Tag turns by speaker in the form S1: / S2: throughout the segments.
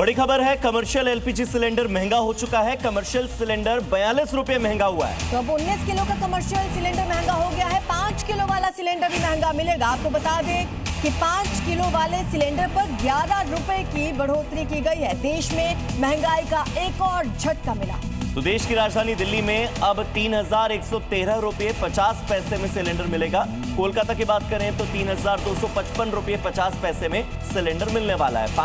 S1: बड़ी खबर है, कमर्शियल एलपीजी सिलेंडर महंगा हो चुका है। कमर्शियल सिलेंडर 42 रुपए महंगा हुआ है।
S2: तो अब 19 किलो का कमर्शियल सिलेंडर महंगा हो गया है। 5 किलो वाला सिलेंडर भी महंगा मिलेगा। आपको बता दें कि 5 किलो वाले सिलेंडर पर 11 रुपए की बढ़ोतरी की गई है। देश में महंगाई का एक और झटका मिला।
S1: तो देश की राजधानी दिल्ली में अब 3113 रुपये 50 पैसे में सिलेंडर मिलेगा। कोलकाता की बात करें तो 3255 रुपये 50 पैसे में सिलेंडर मिलने वाला है।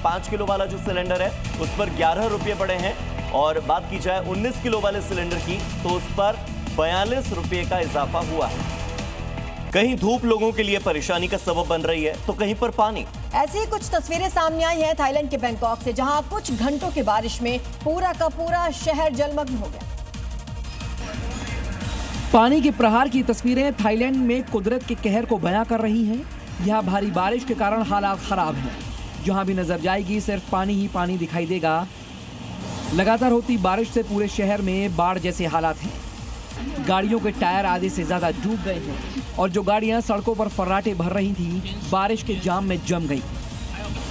S1: 5 किलो वाला जो सिलेंडर है उस पर 11 रुपये बढ़े हैं। और बात की जाए 19 किलो वाले सिलेंडर की तो उस पर 42 रुपये का इजाफा हुआ है। कहीं धूप लोगों के लिए परेशानी का सबब बन रही है तो कहीं पर पानी।
S2: ऐसी ही कुछ तस्वीरें सामने आई हैं थाईलैंड के बैंकॉक से, जहां कुछ घंटों की बारिश में पूरा का पूरा शहर जलमग्न हो गया।
S3: पानी के प्रहार की तस्वीरें थाईलैंड में कुदरत के कहर को बयां कर रही हैं। यहाँ भारी बारिश के कारण हालात खराब हैं। जहां भी नजर जाएगी सिर्फ पानी ही पानी दिखाई देगा। लगातार होती बारिश से पूरे शहर में बाढ़ जैसे हालात हैं। गाड़ियों के टायर आधे से ज्यादा डूब गए हैं और जो गाड़ियां सड़कों पर फर्राटे भर रही थी बारिश के जाम में जम गई।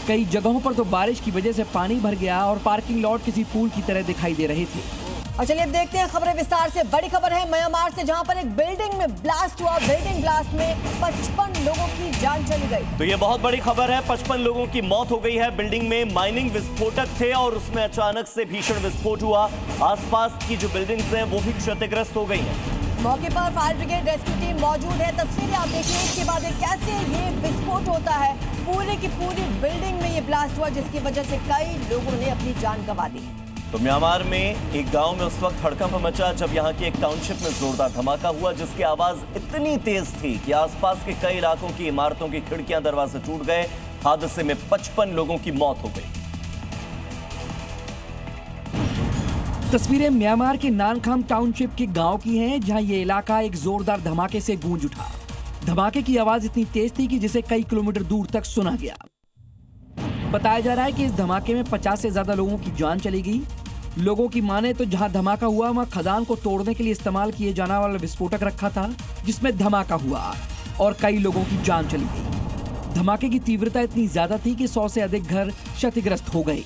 S3: कई जगहों पर तो बारिश की वजह से पानी भर गया और पार्किंग लॉट किसी पूल की तरह दिखाई दे रहे थे।
S2: और चलिए अब देखते हैं खबरें विस्तार से। बड़ी खबर है म्यांमार से, जहां पर एक बिल्डिंग में ब्लास्ट हुआ। बिल्डिंग ब्लास्ट में 55 लोगों की जान चली गई।
S1: तो ये बहुत बड़ी खबर है। 55 लोगों की मौत हो गई है। बिल्डिंग में माइनिंग विस्फोटक थे और उसमें अचानक से भीषण विस्फोट हुआ। आसपास की जो बिल्डिंग्स हैं वो भी क्षतिग्रस्त हो गई हैं।
S2: मौके पर फायर ब्रिगेड रेस्क्यू टीम मौजूद है। तस्वीरें आप देखिए, एक के बाद एक कैसे ये विस्फोट होता है। पूरे की पूरी बिल्डिंग में ये ब्लास्ट हुआ, जिसकी वजह से कई लोगों ने अपनी जान गंवा दी।
S1: तो म्यांमार में एक गांव में उस वक्त हड़कंप मचा जब यहां की एक टाउनशिप में जोरदार धमाका हुआ, जिसकी आवाज इतनी तेज थी कि आसपास के कई इलाकों की इमारतों की खिड़कियां दरवाजे टूट गए। हादसे में 55 लोगों की मौत हो गई।
S3: तस्वीरें म्यांमार के नानखाम टाउनशिप के गांव की हैं, जहां ये इलाका एक जोरदार धमाके से गूंज उठा। धमाके की आवाज इतनी तेज थी कि जिसे कई किलोमीटर दूर तक सुना गया। बताया जा रहा है कि इस धमाके में 50 से ज्यादा लोगों की जान चली गई। लोगों की माने तो जहां धमाका हुआ वहां खदान को तोड़ने के लिए इस्तेमाल किए जाने वाला विस्फोटक रखा था, जिसमें धमाका हुआ और कई लोगों की जान चली गई। धमाके की तीव्रता इतनी ज्यादा थी कि 100 से अधिक घर क्षतिग्रस्त हो गए।